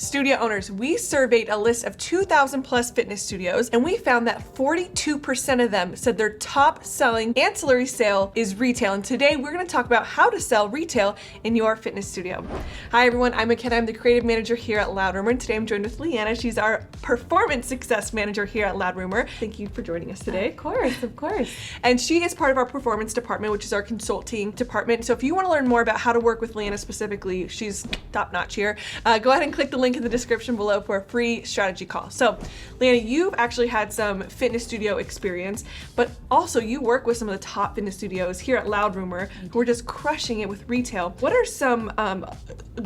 Studio owners, we surveyed a list of 2,000 plus fitness studios, and we found that 42% of them said their top selling ancillary sale is retail. And today we're going to talk about how to sell retail in your fitness studio. Hi everyone, I'm McKenna. I'm the creative manager here at Loud Rumor, and today I'm joined with Liana. She's our performance success manager here at Loud Rumor. Thank you for joining us today. Of course. And she is part of our performance department, which is our consulting department. So if you want to learn more about how to work with Liana specifically, she's top notch here. Go ahead and click the link in the description below for a free strategy call. So Liana, you've actually had some fitness studio experience, but also you work with some of the top fitness studios here at Loud Rumor who are just crushing it with retail. What are some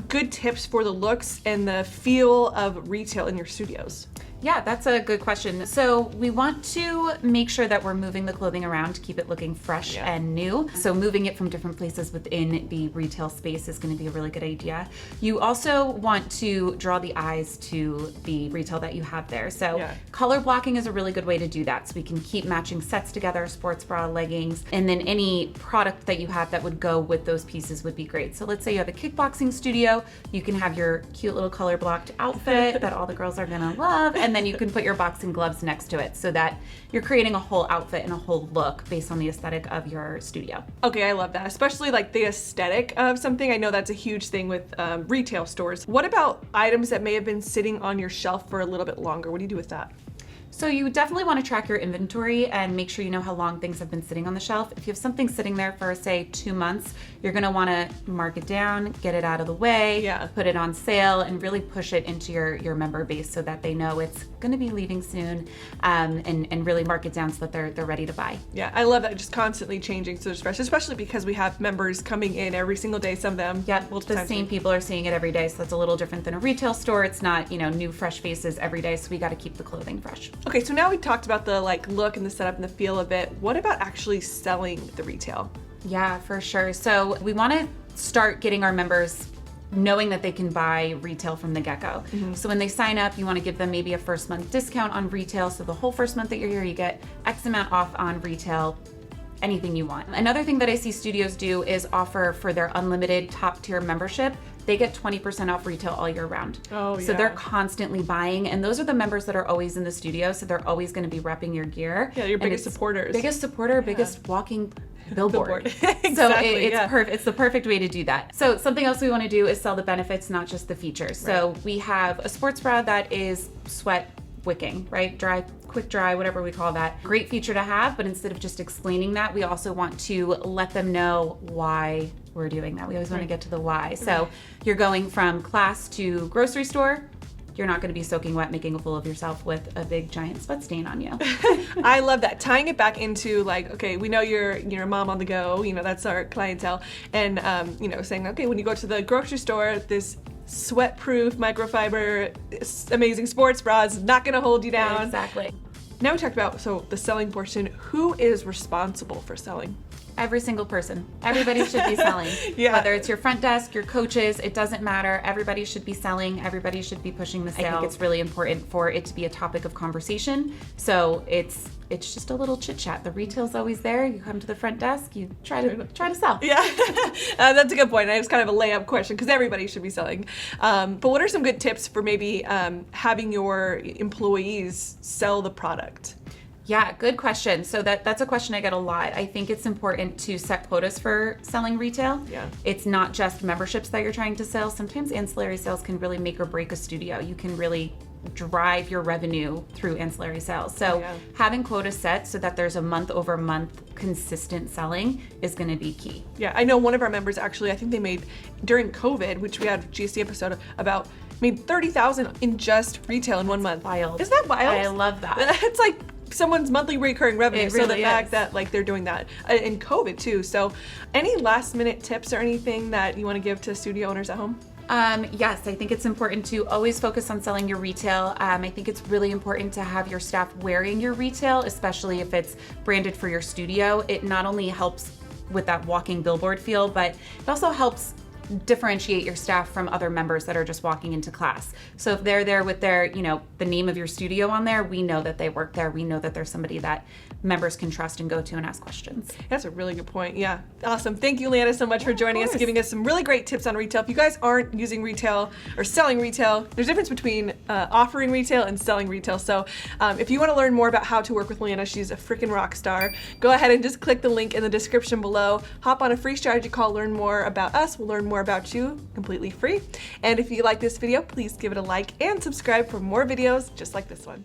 good tips for the looks and the feel of retail in your studios? Yeah, that's a good question. So we want to make sure that we're moving the clothing around to keep it looking fresh and new. So moving it from different places within the retail space is going to be a really good idea. You also want to draw the eyes to the retail that you have there. So color blocking is a really good way to do that. So we can keep matching sets together, sports bra, leggings, and then any product that you have that would go with those pieces would be great. So let's say you have a kickboxing studio, you can have your cute little color blocked outfit that all the girls are gonna love, and then you can put your boxing gloves next to it so that you're creating a whole outfit and a whole look based on the aesthetic of your studio. Okay, I love that, especially like the aesthetic of something. I know that's a huge thing with retail stores. What about items that may have been sitting on your shelf for a little bit longer? What do you do with that? So you definitely want to track your inventory and make sure you know how long things have been sitting on the shelf. If you have something sitting there for, say, 2 months, you're going to want to mark it down, get it out of the way, put it on sale, and really push it into your member base so that they know it's going to be leaving soon, and really mark it down so that they're ready to buy. Yeah, I love that, just constantly changing so it's fresh, especially because we have members coming in every single day, some of them. Yeah, the same people are seeing it every day, so that's a little different than a retail store. It's not, new fresh faces every day, so we got to keep the clothing fresh. Okay, so now we talked about the look and the setup and the feel of it. What about actually selling the retail? Yeah, for sure. So we want to start getting our members knowing that they can buy retail from the get-go. So when they sign up, you want to give them maybe a first month discount on retail. So the whole first month that you're here, you get X amount off on retail, anything you want. Another thing that I see studios do is offer for their unlimited top tier membership, they get 20% off retail all year round. Oh, yeah. So they're constantly buying, and those are the members that are always in the studio, so they're always going to be repping your gear. Yeah, your biggest supporters. Biggest walking billboard. Exactly, so it's perfect. It's the perfect way to do that. So something else we want to do is sell the benefits, not just the features. So we have a sports bra that is sweat wicking, right? Dry, quick dry, whatever we call that. Great feature to have, but instead of just explaining that, we also want to let them know why we're doing that. We always want to get to the why. So you're going from class to grocery store, you're not going to be soaking wet, making a fool of yourself with a big giant sweat stain on you. I love that. Tying it back into okay, we know you're a mom on the go, that's our clientele. And, saying, okay, when you go to the grocery store, this sweat-proof microfiber amazing sports bra is not going to hold you down. Exactly. Now we talked about the selling portion. Who is responsible for selling? Every single person. Everybody should be selling. Whether it's your front desk, your coaches, it doesn't matter. Everybody should be selling. Everybody should be pushing the sale. I think it's really important for it to be a topic of conversation. So it's just a little chit chat. The retail's always there. You come to the front desk, you try to sell. Yeah, that's a good point. It's kind of a layup question because everybody should be selling. But what are some good tips for maybe having your employees sell the product? Yeah, good question. So that's a question I get a lot. I think it's important to set quotas for selling retail. Yeah. It's not just memberships that you're trying to sell. Sometimes ancillary sales can really make or break a studio. You can really drive your revenue through ancillary sales. So having quotas set so that there's a month over month consistent selling is going to be key. Yeah, I know one of our members actually, I think they made during COVID, which we had a GSD episode about, made $30,000 in just retail in 1 month. Wild. Is that wild? I love that. It's like someone's monthly recurring revenue. It really so the fact that they're doing that in COVID too. So any last minute tips or anything that you want to give to studio owners at home? Yes, I think it's important to always focus on selling your retail. I think it's really important to have your staff wearing your retail, especially if it's branded for your studio. It not only helps with that walking billboard feel, but it also helps differentiate your staff from other members that are just walking into class. So if they're there with their, the name of your studio on there, we know that they work there. We know that there's somebody that members can trust and go to and ask questions. That's a really good point. Yeah. Awesome. Thank you, Liana, so much for joining us, giving us some really great tips on retail. If you guys aren't using retail or selling retail, there's a difference between offering retail and selling retail. So if you want to learn more about how to work with Liana, she's a freaking rock star. Go ahead and just click the link in the description below. Hop on a free strategy call, learn more about us. We'll learn more about you completely free. And if you like this video, please give it a like and subscribe for more videos just like this one.